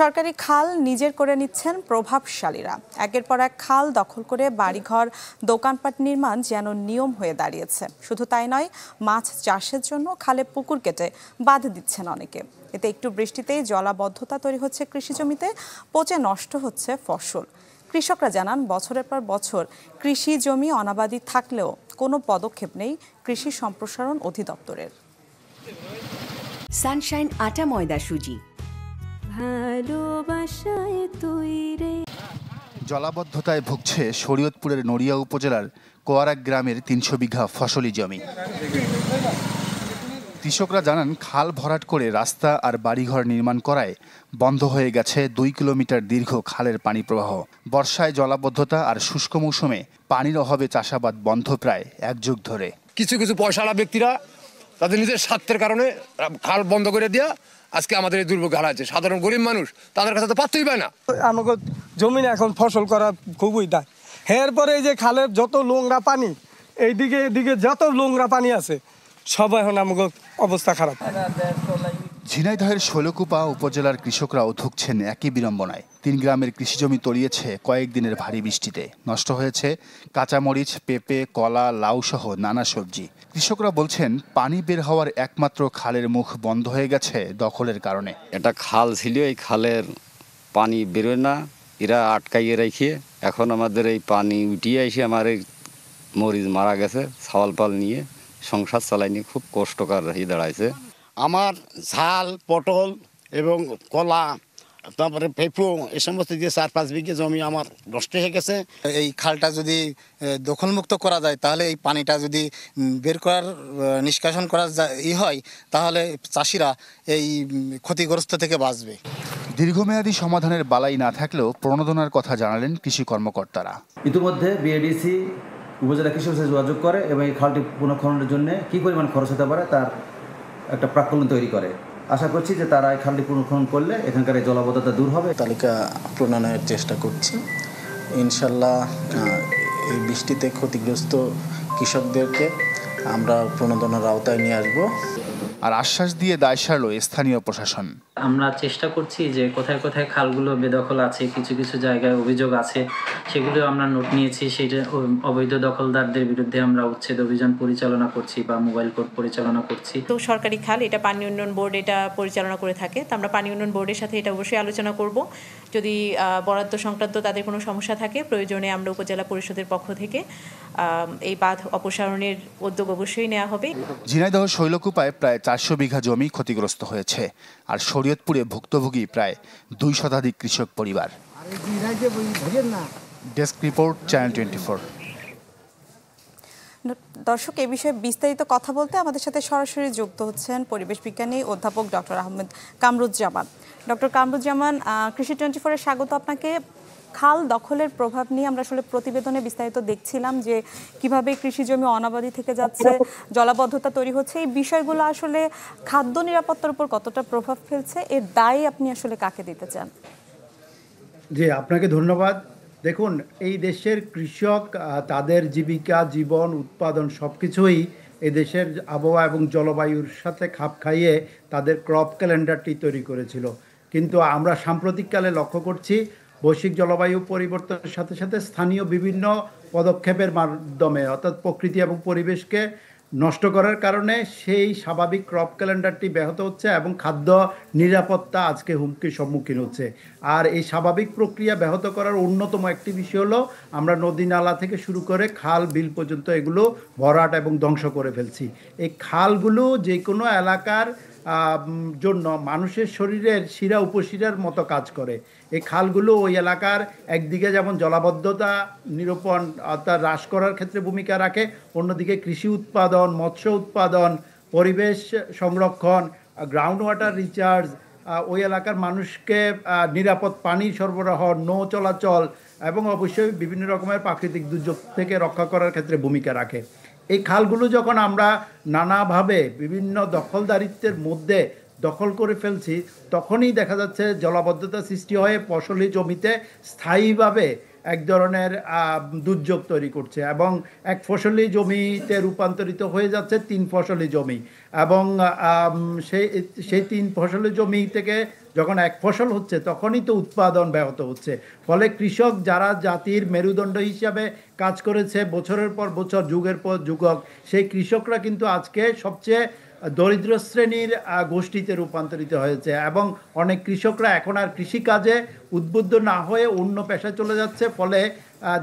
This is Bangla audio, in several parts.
সরকারি খাল নিজের করে নিচ্ছেন প্রভাবশালীরা। একের পর এক খাল দখল করে বাড়িঘর, দোকানপাট নির্মাণ যেন নিয়ম হয়ে দাঁড়িয়েছে। শুধু তাই নয়, মাছ চাষের জন্য খালে পুকুর কেটে বাঁধ দিচ্ছেন অনেকে। এতে একটু বৃষ্টিতেই জলাবদ্ধতা তৈরি হচ্ছে কৃষি জমিতে, পচে নষ্ট হচ্ছে ফসল। কৃষকরা জানান, বছরের পর বছর কৃষি জমি অনাবাদি থাকলেও কোনো পদক্ষেপ নেই কৃষি সম্প্রসারণ অধিদপ্তরের। সানশাইন আটা ময়দা সুজি। জলাবদ্ধতায় ভুগছে শরীয়তপুরের নড়িয়া উপজেলার কোয়ারা গ্রামের ৩০০ বিঘা ফসলি জমি। কৃষকরা জানান, খাল ভরাট করে রাস্তা আর বাড়িঘর নির্মাণ করায় বন্ধ হয়ে গেছে ২ কিলোমিটার দীর্ঘ খালের পানি প্রবাহ। বর্ষায় জলাবদ্ধতা আর শুষ্ক মৌসুমে পানির অভাবে চাষাবাদ বন্ধ প্রায় ১ যুগ ধরে। কিছু কিছু পয়সাওয়ালা ব্যক্তিরা তাদের নিজের স্বার্থের কারণে খাল বন্ধ করে দেওয়া আজকে আমাদের এই দুর্ভোগ হারাচ্ছে। সাধারণ গরিব মানুষ তাদের কাছে তো পাত্রই পায় না। আমাকে জমিনে এখন ফসল করা খুবই দায়। এরপরে এই যে খালের যত নোংরা পানি, এইদিকে এদিকে যত নোংরা পানি আছে, সব এখন আমাকে অবস্থা খারাপ। ঝিনাইদহের শৈলকুপা উপজেলার কৃষকরাও ধুঁকছেন একই বিড়ম্বনায়। ৩ গ্রামের কৃষিজমি তলিয়েছে কয়েকদিনের ভারী বৃষ্টিতে। নষ্ট হয়েছে কাঁচামরিচ, পেঁপে, কলা, লাউ সহ নানা সবজি। কৃষকরা বলছেন, পানি বের হওয়ার একমাত্র খালের মুখ বন্ধ হয়ে গেছে দখলের কারণে। এটা খাল ছিল, এই খালের পানি বেরোয় না, এরা আটকাইয়ে রেখে এখন আমাদের এই পানি উঠিয়ে এসে আমার এই মরিচ মারা গেছে। ছাওয়াল পাল নিয়ে সংসার চালাইনি খুব কষ্টকর হয়ে দাঁড়াইছে। আমার ঝাল, পটল এবং কলা, তারপরে পেঁপো, এই সমস্ত যে ৪-৫ বিঘে জমি আমার নষ্ট হয়ে গেছে। এই খালটা যদি দখলমুক্ত করা যায়, তাহলে এই পানিটা যদি বের করার নিষ্কাশন করা হয়, তাহলে চাষিরা এই ক্ষতিগ্রস্ত থেকে বাঁচবে। দীর্ঘমেয়াদী সমাধানের বালাই না থাকলেও প্রণোদনার কথা জানালেন কৃষি কর্মকর্তারা। ইতিমধ্যে বিএডিসি উপজেলা কৃষি অফিসে যোগাযোগ করে এবং এই খালটি পুনঃখননের জন্য কী পরিমাণ খরচ হতে পারে তার একটা প্রাক্কলন তৈরি করে। আশা করছি যে তারা এই খালটি পুনঃখনন করলে এখানকার এই জলাবদ্ধতা দূর হবে। তালিকা প্রণয়নের চেষ্টা করছি। ইনশাল্লাহ এই বৃষ্টিতে ক্ষতিগ্রস্ত কৃষকদেরকে আমরা প্রণোদনার আওতায় নিয়ে আসব। আর আশ্বাস দিয়ে দায় সারল স্থানীয় প্রশাসন। আমরা চেষ্টা করছি যে কোথায় কোথায় খালগুলো বেদখল আছে, কিছু কিছু জায়গায় অভিযোগ আছে, সেগুলো আমরা নোট নিয়েছি। সেটা অবৈধ দখলদারদের বিরুদ্ধে আমরা উচ্ছেদ অভিযান পরিচালনা করছি বা মোবাইল কোর্ট পরিচালনা করছি। তো সরকারি খাল, এটা পানি উন্নয়ন বোর্ড এটা পরিচালনা করে থাকে। তো আমরা পানি উন্নয়ন বোর্ডের সাথে এটা অবশ্যই আলোচনা করব। যদি বরাদ্দ সংক্রান্ত তাদের কোনো সমস্যা থাকে, প্রয়োজনে আমরা উপজেলা পরিষদের পক্ষ থেকে এই বাঁধ অপসারণের উদ্যোগ অবশ্যই নেওয়া হবে। ঝিনাইদহ শৈলকুপায় প্রায় ৪০০ বিঘা জমি ক্ষতিগ্রস্ত হয়েছে, আর শরীয়তপুরে ভুক্তভোগী প্রায় ২ শতাধিক কৃষক পরিবার। Desk report, channel 24। দর্শক, এই বিষয়ে বিস্তারিত কথা বলতে আমাদের সাথে সরাসরি যুক্ত হচ্ছেন পরিবেশ বিজ্ঞানী অধ্যাপক ডক্টর আহমেদ কামরুজ্জামান। ডক্টর কামরুজ্জামান, কৃষি 24-এর স্বাগত আপনাকে। খাল দখলের প্রভাব নিয়ে আমরা আসলে প্রতিবেদনে বিস্তারিত দেখছিলাম যে কিভাবে কৃষি জমি অনাবাদি থেকে যাচ্ছে, জলাবদ্ধতা তৈরি হচ্ছে। এই বিষয়গুলো আসলে খাদ্য নিরাপত্তার উপর কতটা প্রভাব ফেলছে, এর দায় আপনি আসলে কাকে দিতে চান? জি, আপনাকে ধন্যবাদ। দেখুন, এই দেশের কৃষক তাদের জীবিকা, জীবন, উৎপাদন সব কিছুই এই দেশের আবহাওয়া এবং জলবায়ুর সাথে খাপ খাইয়ে তাদের ক্রপ ক্যালেন্ডারটি তৈরি করেছিল। কিন্তু আমরা সাম্প্রতিককালে লক্ষ্য করছি, বৈশ্বিক জলবায়ু পরিবর্তনের সাথে সাথে স্থানীয় বিভিন্ন পদক্ষেপের মাধ্যমে, অর্থাৎ প্রকৃতি এবং পরিবেশকে নষ্ট করার কারণে সেই স্বাভাবিক ক্রপ ক্যালেন্ডারটি ব্যাহত হচ্ছে এবং খাদ্য নিরাপত্তা আজকে হুমকির সম্মুখীন হচ্ছে। আর এই স্বাভাবিক প্রক্রিয়া ব্যাহত করার অন্যতম একটি বিষয় হলো, আমরা নদী নালা থেকে শুরু করে খাল বিল পর্যন্ত এগুলো ভরাট এবং ধ্বংস করে ফেলছি। এই খালগুলো যে কোনো এলাকার জন্য মানুষের শরীরের শিরা উপশিরার মতো কাজ করে। এই খালগুলো ওই এলাকার একদিকে যেমন জলাবদ্ধতা নিরূপণ অর্থাৎ হ্রাস করার ক্ষেত্রে ভূমিকা রাখে, অন্যদিকে কৃষি উৎপাদন, মৎস্য উৎপাদন, পরিবেশ সংরক্ষণ, গ্রাউন্ড ওয়াটার রিচার্জ, ওই এলাকার মানুষকে নিরাপদ পানি সরবরাহ, নৌ চলাচল এবং অবশ্যই বিভিন্ন রকমের প্রাকৃতিক দুর্যোগ থেকে রক্ষা করার ক্ষেত্রে ভূমিকা রাখে। এই খালগুলো যখন আমরা নানাভাবে বিভিন্ন দখলদারিত্বের মধ্যে দখল করে ফেলছি, তখনই দেখা যাচ্ছে জলাবদ্ধতা সৃষ্টি হয়ে ফসলি জমিতে স্থায়ীভাবে এক ধরনের দুর্যোগ তৈরি করছে এবং এক ফসলি জমিতে রূপান্তরিত হয়ে যাচ্ছে 3 ফসলি জমি এবং সেই 3 ফসলি জমি থেকে যখন এক ফসল হচ্ছে তখনই তো উৎপাদন ব্যাহত হচ্ছে। ফলে কৃষক যারা জাতির মেরুদণ্ড হিসাবে কাজ করেছে বছরের পর বছর, যুগের পর যুগক, সেই কৃষকরা কিন্তু আজকে সবচেয়ে দরিদ্র শ্রেণীর গোষ্ঠীতে রূপান্তরিত হয়েছে এবং অনেক কৃষকরা এখন আর কৃষিকাজে উদ্বুদ্ধ না হয়ে অন্য পেশায় চলে যাচ্ছে। ফলে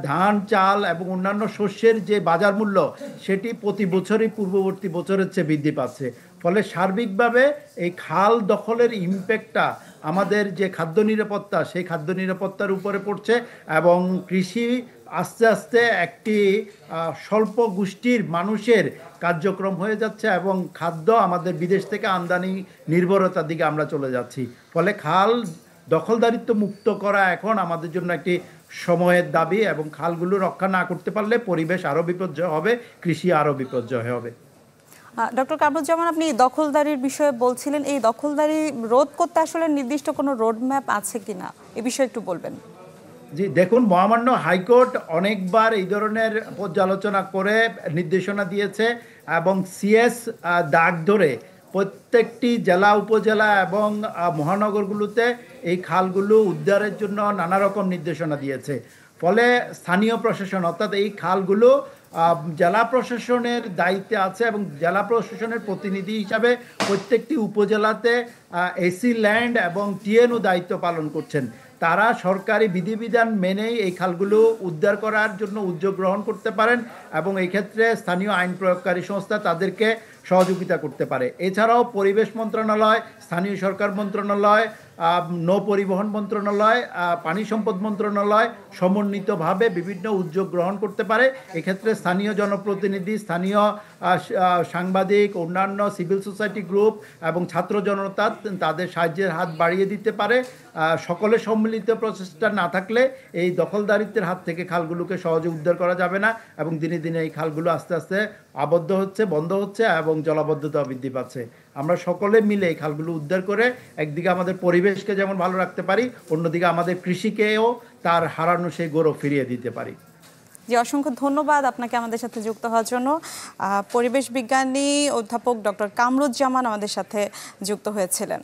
ধান, চাল এবং অন্যান্য শস্যের যে বাজার মূল্য সেটি প্রতি বছরই পূর্ববর্তী বছরের চেয়ে বৃদ্ধি পাচ্ছে। ফলে সার্বিকভাবে এই খাল দখলের ইম্প্যাক্টটা আমাদের যে খাদ্য নিরাপত্তা, সেই খাদ্য নিরাপত্তার উপরে পড়ছে এবং কৃষি আস্তে আস্তে একটি স্বল্প গোষ্ঠীর মানুষের কার্যক্রম হয়ে যাচ্ছে এবং খাদ্য আমাদের বিদেশ থেকে আমদানি নির্ভরতার দিকে আমরা চলে যাচ্ছি। ফলে খাল দখলদারিত্ব মুক্ত করা এখন আমাদের জন্য একটি সময়ের দাবি এবং খালগুলো রক্ষা না করতে পারলে পরিবেশ আরও বিপর্যয় হবে, কৃষি আরও বিপর্যয় হবে। ডক্টর কামরুজ্জামান, আপনি দখলদারির বিষয়ে বলছিলেন, এই দখলদারি রোধ করতে আসলে নির্দিষ্ট কোনো রোডম্যাপ আছে কিনা এ বিষয়ে একটু বলবেন। জি দেখুন, মহামান্য হাইকোর্ট অনেকবার এই ধরনের পর্যালোচনা করে নির্দেশনা দিয়েছে এবং সিএস দাগ ধরে প্রত্যেকটি জেলা, উপজেলা এবং মহানগরগুলোতে এই খালগুলো উদ্ধারের জন্য নানা রকম নির্দেশনা দিয়েছে। ফলে স্থানীয় প্রশাসন অর্থাৎ এই খালগুলো জেলা প্রশাসনের দায়িত্বে আছে এবং জেলা প্রশাসনের প্রতিনিধি হিসাবে প্রত্যেকটি উপজেলাতে এসি ল্যান্ড এবং টিএনও দায়িত্ব পালন করছেন। তারা সরকারি বিধিবিধান মেনেই এই খালগুলো উদ্ধার করার জন্য উদ্যোগ গ্রহণ করতে পারেন এবং এই ক্ষেত্রে স্থানীয় আইন প্রয়োগকারী সংস্থা তাদেরকে সহযোগিতা করতে পারে। এছাড়াও পরিবেশ মন্ত্রণালয়, স্থানীয় সরকার মন্ত্রণালয়, নৌ পরিবহন মন্ত্রণালয়, পানি সম্পদ মন্ত্রণালয় সমন্বিতভাবে বিভিন্ন উদ্যোগ গ্রহণ করতে পারে। এক্ষেত্রে স্থানীয় জনপ্রতিনিধি, স্থানীয় সাংবাদিক, অন্যান্য সিভিল সোসাইটি গ্রুপ এবং ছাত্র জনতা তাদের সাহায্যের হাত বাড়িয়ে দিতে পারে। সকলে সম্মিলিত প্রচেষ্টা না থাকলে এই দখলদারিত্বের হাত থেকে খালগুলোকে সহজে উদ্ধার করা যাবে না এবং দিনে দিনে এই খালগুলো আস্তে আস্তে আবদ্ধ হচ্ছে, বন্ধ হচ্ছে এবং জলাবদ্ধতা বৃদ্ধি পাচ্ছে। আমরা সকলে মিলে এই খালগুলো উদ্ধার করে একদিকে আমাদের পরিবেশকে যেমন ভালো রাখতে পারি, অন্যদিকে আমাদের কৃষিকেও তার হারানো সেই গৌরব ফিরিয়ে দিতে পারি। জি, অসংখ্য ধন্যবাদ আপনাকে আমাদের সাথে যুক্ত হওয়ার জন্য। পরিবেশ বিজ্ঞানী অধ্যাপক ডক্টর কামরুজ্জামান আমাদের সাথে যুক্ত হয়েছিলেন।